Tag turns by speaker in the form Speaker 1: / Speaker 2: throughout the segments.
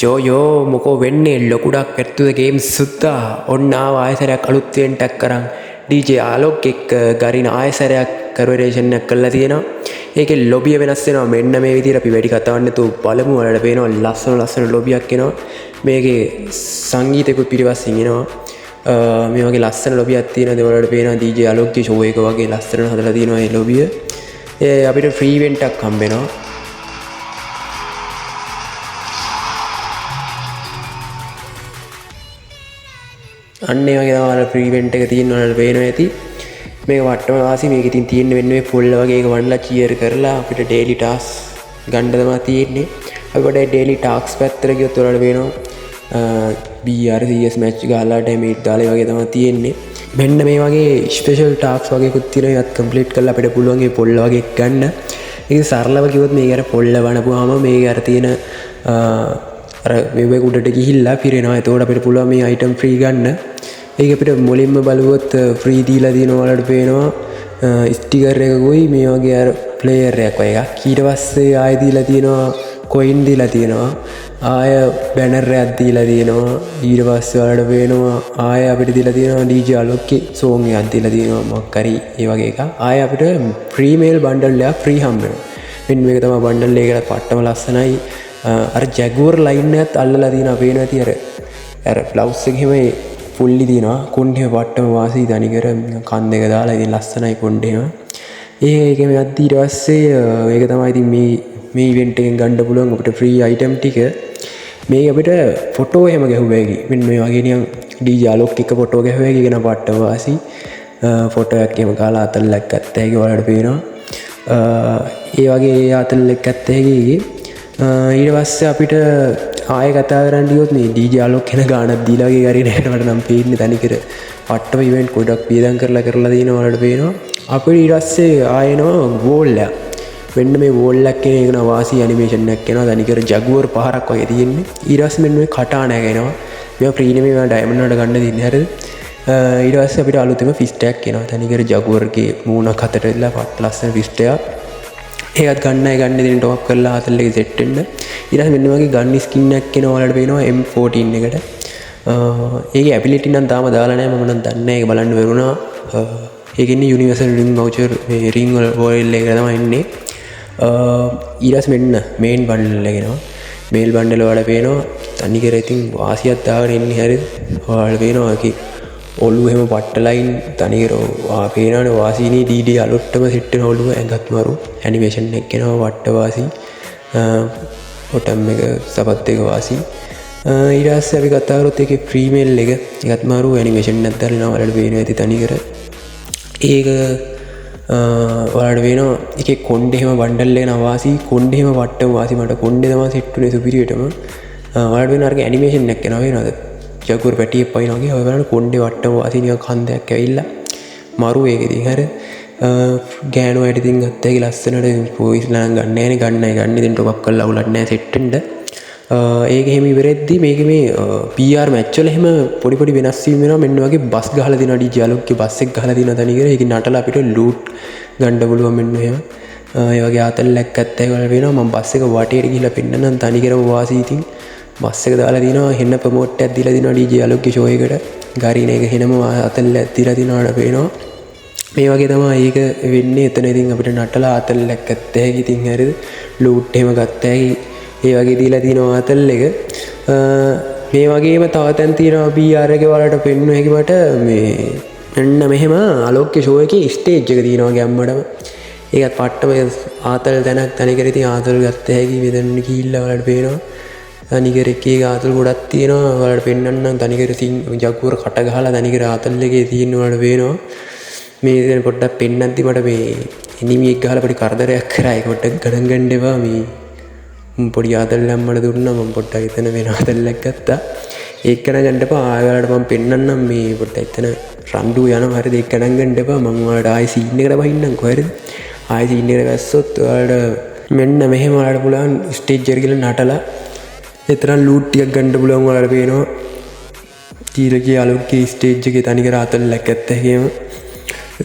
Speaker 1: යෝ මොකෝ වෙන්නේ ලොකුඩක් පැත්තුද ගේම් සුද්දා ඔන්න ආව ආයසරයක් අලුත් ඉවෙන්ට් එකක් කරන් DJ ආලෝක් එක්ක ගරින ආයසරයක් කර්වරේෂන් එකක් කරලා තියෙනවා. ඒකේ ලොබිය වෙනස් වෙනවා. මෙන්න මේ විදිහට අපි වැඩි කතාවක් නැතුව බලමු. වලට පේනවා ලස්සන ලොබියක් එනවා. මේකේ සංගීතයකුත් පිටිපස්සෙන් එනවා. මේ වගේ ලස්සන ලොබියක් තියෙනවා. ඒවලට පේනවා DJ ආලෝක්ගේ ෂෝ එක වගේ ලස්සන හදලා තියෙනවා මේ ලොබිය. ඒ අපිට ෆ්‍රී ඉවෙන්ට් එකක් හම්බ වෙනවා. අන්නේ වගේ තමයි ෆ්‍රී ඉවෙන්ට් එක තියෙන වල පේනවා ඇති. මේක වට්ටම වාසි මේක ඉතින් තියෙන්න වෙන්නේ මේ ෆුල් වගේ එක වන්ලා චියර් කරලා අපිට ඩේලි ටාස්ක් ගන්න තමයි තියෙන්නේ. අපි කොට ඩේලි ටාස්ක් පැත්තට ගියොත් වලට පේනවා BR CS මැච් ගහලා ඩැමේජ් දාලා වගේ තමයි තියෙන්නේ. මෙන්න මේ වගේ ස්පෙෂල් ටාස්ක් වගේකුත් තියෙනවා. ඒත් කම්ප්ලීට් කරලා අපිට පුළුවන් මේ පොල්ල වගේ ගන්න. ඒක සරලව කිව්වොත් මේක අර පොල්ල වනපුවාම මේක අර තියෙන අර මේ උඩට ගිහිල්ලා පිරෙනවා. එතකොට අපිට පුළුවන් මේ අයිටම් ෆ්‍රී ගන්න. ඒක අපිට මුලින්ම බලුවොත් ෆ්‍රී දීලා දිනවා වලට පේනවා ස්ටිකර් එකකුයි මේ වගේ අර ප්ලේයර් එකක් වගේ එකක්. ඊට පස්සේ ආයෙ දීලා තියෙනවා කොයින් දීලා තියෙනවා. ආයෙ බැනර් එකක් දීලා තියෙනවා. ඊට පස්සේ වලට පේනවා ආයෙ අපිට දීලා තියෙනවා DJ ආලෝක්ගේ සෝන් එකක් දීලා තියෙනවා මොකක් හරි ඒ වගේ එකක්. ආයෙ අපිට ප්‍රීමේල් බන්ඩල් එකක් ෆ්‍රී හම්බ වෙනවා. මෙන්න මේක තමයි බන්ඩල් එකකට පට්ටම ලස්සනයි. අර ජැගුවර් ලයින් එකත් අල්ලලා තියෙනවා පේනවා ඇති. අර බ්ලවුස් එකෙම ෆුල්ලි තියෙනවා. කොණ්ඩේ වට්ටම වාසි තනිකර කන් දෙක දාලා ඉතින් ලස්සනයි කොණ්ඩේම. ඒකෙම යද්දි ඊට පස්සේ මේක තමයි ඉතින් මේ ඉවෙන්ට් එකෙන් ගන්න පුළුවන් අපිට ෆ්‍රී අයිටම් ටික. මේක අපිට ෆොටෝ එහෙම ගැහුවා හැකි. මෙන්න මේ වගේ නිකන් DJ ආලෝක් එක්ක ෆොටෝ ගැහුවා හැකි කියන වට්ටම වාසි ෆොටෝ එකක් එහෙම කාලා අතල්ලක් ගත්ත හැකි වලට පේනවා. ඒ වගේ අතල්ලක් ගත්ත හැකි. ඊට පස්සේ අපිට ආයෙ කතා කරන්න ගියොත් මේ DJ ආලෝක් කෙන ගානක් දීලා වගේ හරි නේද මට නම් පේන්නේ තනිකර පට්ටම ඉවෙන්ට් ගොඩක් පියදම් කරලා තියෙන වලට පේනවා. අපිට ඊට පස්සේ ආයෙනවා වෝල් එක. මෙන්න මේ වෝල් එකක් කියන එක නා වාසි ඇනිමේෂන් එකක් එනවා. තනිකර ජගුවර් පහරක් වගේ තියෙන්නේ. ඊට පස්සේ මෙන්න මේ කටානයක් එනවා. මේවා ෆ්‍රී නෙමෙයි මේවා ඩයමන්ඩ් වලට ගන්න දෙන්නේ හරිද? ඊට පස්සේ අපිට අලුතෙම ෆිස්ට් එකක් එනවා. තනිකර ජගුවර්ගේ මූණක් අතට ඉල්ලලා පත් ලස්සන ෆිස්ට් එකක්. ඒකත් ගන්න දෙන ටොප් කරලා අතල් එක සෙට් වෙන්න. ඊට පස්සේ මෙන්න වගේ ගන් ස්කින් එකක් එනවා වලට පේනවා M14 එකට. ඒකේ ඇබිලිටි නම් තාම දාලා නැහැ. මම නම් දන්නේ නැහැ. ඒක බලන්න වෙරුණා. ඒකේ ඉන්නේ යුනිවර්සල් රින් වවුචර් මේ රින් වෝල් එක තමයි ඉන්නේ. ඊට පස්සේ මෙන්න මේන් බන්ඩල් එක එනවා. මේල් බන්ඩල් වල පේනවා තනිකර ඉතින් වාසියක් දාගෙන ඉන්නේ හරිද? ඔයාලට පේනවා ඒකේ ඔළුව එහෙම පට්ටලයින් තනිකර පේනවනේ වාසීනී DD අලුට්ටම සෙට් වෙන ඔළුව ඇඟත් මරු ඇනිමේෂන් එක එනවා වට්ට වාසි බොටම් එක සපත් එක වාසි. ඊට පස්සේ අපි කතා කරොත් ඒකේ ප්‍රීමේල් එක ඒකත් මරු ඇනිමේෂන් එකක් දාලා වලට පේනවා ඇති තනිකර. ඒක වලට පේනවා ඒකේ කොණ්ඩේ එහෙම බන්ඩල් එක නවාසි කොණ්ඩේ එහෙම වට්ටම වාසි මට කොණ්ඩේ තමයි සෙට් වෙන්නේ සුපිරියටම. වලට වෙන අරගේ ඇනිමේෂන් එකක් එනවා වෙනවද? ජගුවර් පැටියෙක් පයින් වගේ ඔය බලන්න කොණ්ඩේ වට්ටම වාසි නිකන් කන්දයක් ඇවිල්ලා මරු ඒක ඉතින් හරි ගෑනු අයට ඉතින් ගත්ත හැකි ලස්සනට පොයිස්ලා නම් ගන්න නෑනේ ගන්න ඉතින් ටොප් අප් කරලා අවුලක් නෑ සෙට් වෙන්න. ඒක එහෙම ඉවරෙද්දි මේකේ මේ PR මැච් වල එහෙම පොඩි වෙනස් වීම් වෙනවා. මෙන්න වගේ බස් ගහලා දිනවා DJ ආලෝක්ගේ බස් එක ගහලා දිනවා තනිකර. ඒක නටලා අපිට ලූට් ගන්න පුළුවන් මෙන්න එහෙම. ඒ වගේ ආතල්ලක් ගත්ත එක වල වෙනවා. මම බස් එක වටේට ගිහිල්ලා පෙන්නනම් තනිකරම වාසි ඉතින් බස් එක දාලා දිනවා. හෙන්න ප්‍රොමෝට් එකක් දීලා දිනවා DJ ආලෝක්ගේ ෂෝ එකට. ගාරින එක හෙනම ආතල්ලක් දීලා දිනවාට පේනවා. මේ වගේ තමයි ඒක වෙන්නේ. එතන ඉතින් අපිට නටලා ආතල්ලක් ගත්ත හැකි ඉතින් හරිද? ලූට් එහෙම ගත්ත හැකි. ඒ වගේ දීලා තියෙනවා ආතල් එක. මේ වගේම තව තැන් තියෙනවා BR එකේ වලට පෙන්වන්න හැකි මට මේ මෙන්න මෙහෙම ආලෝක්ගේ ෂෝ එකේ ස්ටේජ් එක තියෙනවා ගැම්මඩම. ඒකත් පට්ටම ආතල් තැනක් තනිකර ඉතින් ආතල් ගත්ත හැකි මෙතන ගිහිල්ලා වලට පේනවා. තනිකර එකේ ආතල් ගොඩක් තියෙනවා. වලට පෙන්වන්නම් තනිකර ජගුවර කට ගහලා තනිකර ආතල් එකේ තියෙන වලට පේනවා. මේ ඉතින් පොඩ්ඩක් පෙන්නද්දි මට මේ එනිමි එක ගහලා පොඩි කරදරයක් කරා. ඒක පොඩ්ඩක් ගණන් ගන්න එපා. මේ පොඩි ආතල්ලක් මට දුන්නා. මම පොඩ්ඩක් එතන වෙන ආතල්ලක් ගත්තා. ඒක ගණන් ගන්න එපා. ආයෙ වලට මම පෙන්නන්නම් මේ පොඩ්ඩක් එතන රණ්ඩු යනවා. හරිද? ඒක ගණන් ගන්න එපා. මම ඔයාලට ආයෙ සීන් එකට බහින්නම්කෝ. හරිද? ආයෙ සීන් එකට වැස්සොත් ඔයාලට මෙන්න මෙහෙම ඔයාලට පුළුවන් ස්ටේජ් එකට ගිහලා නටලා එතරම් ලූට් ටිකක් ගන්න පුළුවන්. ඔයාලට පේනවා DJ ආලෝක්ගේ ස්ටේජ් එකේ තනිකර ආතල්ලක් ගත්ත හැකියම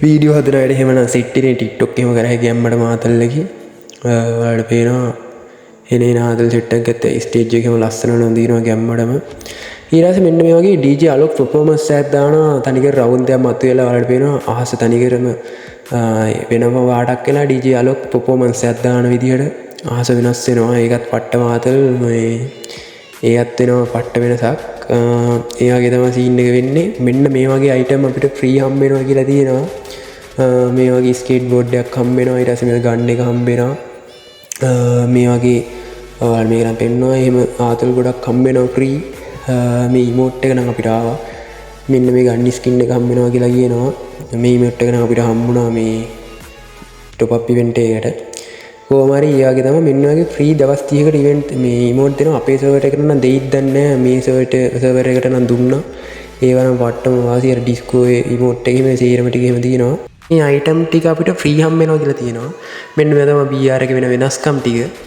Speaker 1: වීඩියෝ හදන වැඩ එහෙම නම් සෙට් එකේ TikTok එහෙම කරා හැකියම් මට මාතල්ලකි. ඔයාලට පේනවා එනේ නාදල් සෙට් එකක් ගත්තා ස්ටේජ් එකේම ලස්සන නොඳිනවා ගැම්මඩම ඊට පස්සේ මෙන්න මේ වගේ DJ අලෝක් performance එකක් දානවා තනිකර රවුන්ඩ් එකක් මතුවෙලා වලට පේනවා අහස තනිකරම වෙනම වාඩක් වෙලා DJ අලෝක් performance එකක් දාන විදිහට අහස වෙනස් වෙනවා ඒකත් පට්ට මාතල් මේ ඒකත් වෙනවා පට්ට වෙනසක් ඒ වගේ තමයි සීන් එක වෙන්නේ මෙන්න මේ වගේ අයිටම් අපිට ෆ්‍රී හම්බ වෙනවා කියලා තියෙනවා මේ වගේ ස්කේට් බෝඩ් එකක් හම්බ වෙනවා ඊට පස්සේ මේ ගන් එක හම්බ වෙනවා මේ වගේ ඔයාලා මේක නම් පෙන්නවා එහෙම ආතල් ගොඩක් හම්බ වෙනවා ෆ්‍රී මේ ඉමෝට් එක නම් අපිට ආවා මෙන්න මේ ගන්න ස්කින් එක හම්බ වෙනවා කියලා කියනවා මේ ඉමෝට් එක නම් අපිට හම්බුණා මේ টপ අප් ඉවෙන්ට් එකකට කොහොම හරි ඒ වගේ තමයි මෙන්න වගේ ෆ්‍රී දවස් 30කට ඉවෙන්ට් මේ ඉමෝට් දෙනවා අපේ සර්වර් එකට නම් දෙයිද දන්නේ නැහැ මේ සර්වර් එකට නම් දුන්නා ඒව නම් වට්ටම වාසි අර ඩිස්කෝ ඉමෝට් එකේ මේ සීරම ටික එහෙම තියෙනවා මේ අයිටම් ටික අපිට ෆ්‍රී හම්බ වෙනවා කියලා තියෙනවා මෙන්න මේ තමයි BR එකේ වෙන වෙනස්කම් ටික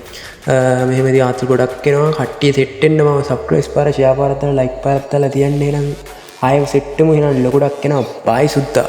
Speaker 1: මෙහෙමදී ආතල් ගොඩක් එනවා කට්ටිය සෙට් වෙන්න මම සබ්ස්ක්‍රයිබ් පාර ෂෙයා පාරත් දාලා ලයික් පාරත් දාලා තියන්නේ එහෙනම් ආයෙ සෙට් වෙමු එහෙනම් ලොකුඩක් එනවා බයි සුද්දා